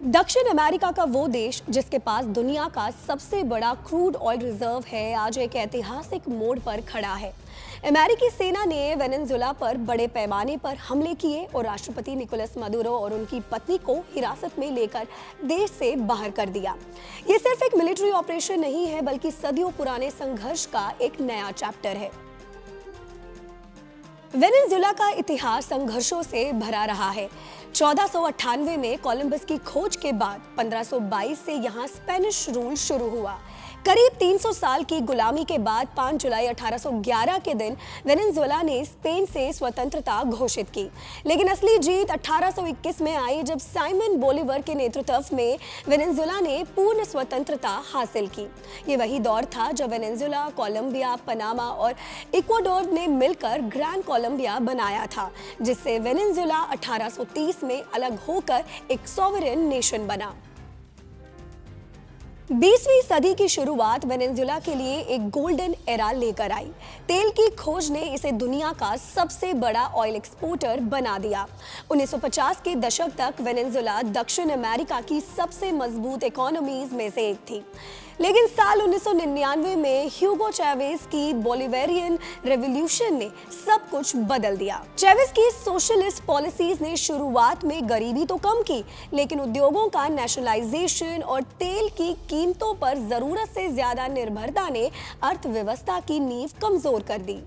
दक्षिण अमेरिका का वो देश जिसके पास दुनिया का सबसे बड़ा क्रूड ऑयल रिजर्व है, आज एक ऐतिहासिक मोड़ पर खड़ा है। अमेरिकी सेना ने वेनेजुएला पर बड़े पैमाने पर हमले किए और राष्ट्रपति निकोलस मदुरो और उनकी पत्नी को हिरासत में लेकर देश से बाहर कर दिया। ये सिर्फ एक मिलिट्री ऑपरेशन नहीं है, बल्कि सदियों पुराने संघर्ष का एक नया चैप्टर है। वेनेजुएला का इतिहास संघर्षों से भरा रहा है। 1498 में कोलंबस की खोज के बाद 1522 से यहाँ स्पेनिश रूल शुरू हुआ। करीब 300 साल की गुलामी के बाद 5 जुलाई 1811 के दिन वेनेजुएला ने स्पेन से स्वतंत्रता घोषित की। लेकिन असली जीत 1821 में आई, जब साइमन बोलीवर के नेतृत्व में वेनेजुएला ने पूर्ण स्वतंत्रता हासिल की। ये वही दौर था जब वेनेजुएला, कोलंबिया, पनामा और इक्वाडोर ने मिलकर ग्रैंड कोलंबिया बनाया था, जिससे वेनेजुएला 1830 में अलग होकर एक सॉवरेन नेशन बना। 20वीं सदी की शुरुआत वेनेजुएला के लिए एक गोल्डन एरा लेकर आई। तेल की खोज ने इसे दुनिया का सबसे बड़ा ऑयल एक्सपोर्टर बना दिया। 1950 के दशक तक वेनेजुएला दक्षिण अमेरिका की सबसे मजबूत इकोनॉमीज में से एक थी। लेकिन साल 1999 में ह्यूगो चैवेज की बोलिवेरियन रेवोल्यूशन ने सब कुछ बदल दिया। चैवेज की सोशलिस्ट पॉलिसीज ने शुरुआत में गरीबी तो कम की, लेकिन उद्योगों का नेशनलाइजेशन और तेल की कीमतों पर जरूरत से ज्यादा निर्भरता ने अर्थव्यवस्था की नींव कमजोर कर दी।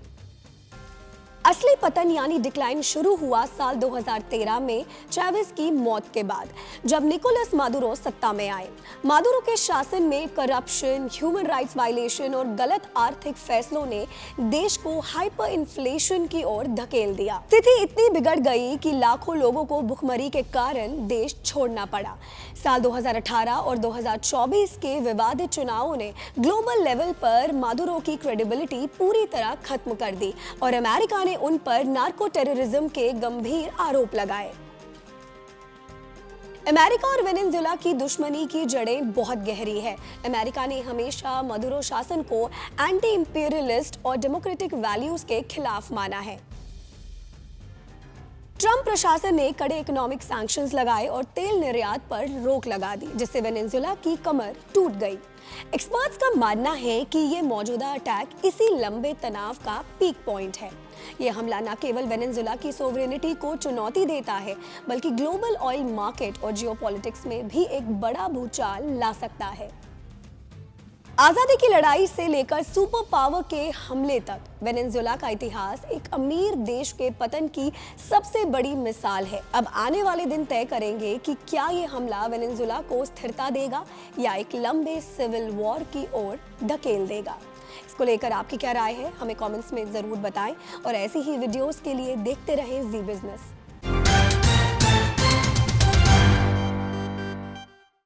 असली पतन यानी डिक्लाइन शुरू हुआ साल 2013 में चैवेज की मौत के बाद, जब निकोलस मादुरो सत्ता में आए। मादुरो के शासन में करप्शन, ह्यूमन राइट्स वायलेशन और गलत आर्थिक फैसलों ने देश को हाइपर इन्फ्लेशन की ओर धकेल दिया। स्थिति इतनी बिगड़ गई कि लाखों लोगों को भुखमरी के कारण देश छोड़ना पड़ा। साल 2018 और 2024 के विवादित चुनावों ने ग्लोबल लेवल पर मादुरो की क्रेडिबिलिटी पूरी तरह खत्म कर दी और अमेरिका ने उन पर नार्को टेररिज्म के गंभीर आरोप लगाए। अमेरिका और वेनेजुएला की दुश्मनी की जड़ें बहुत गहरी है। अमेरिका ने हमेशा मदुरो शासन को एंटी इंपीरियलिस्ट और डेमोक्रेटिक वैल्यूज के खिलाफ माना है। ट्रंप प्रशासन ने कड़े इकोनॉमिक सैंक्शंस लगाए और तेल निर्यात पर रोक लगा दी, जिससे वेनेजुएला की कमर टूट गई। एक्सपर्ट्स का मानना है कि ये मौजूदा अटैक इसी लंबे तनाव का पीक पॉइंट है। ये हमला न केवल वेनेजुएला की सोवरेनिटी को चुनौती देता है, बल्कि ग्लोबल ऑयल मार्केट और जियोपॉलिटिक्स में भी एक बड़ा भूचाल ला सकता है। आजादी की लड़ाई से लेकर सुपर पावर के हमले तक वेनेजुएला का इतिहास एक अमीर देश के पतन की सबसे बड़ी मिसाल है। अब आने वाले दिन तय करेंगे कि क्या ये हमला वेनेजुएला को स्थिरता देगा या एक लंबे सिविल वॉर की ओर धकेल देगा। इसको लेकर आपकी क्या राय है, हमें कमेंट्स में जरूर बताएं और ऐसी ही वीडियोस के लिए देखते रहें जी बिजनेस।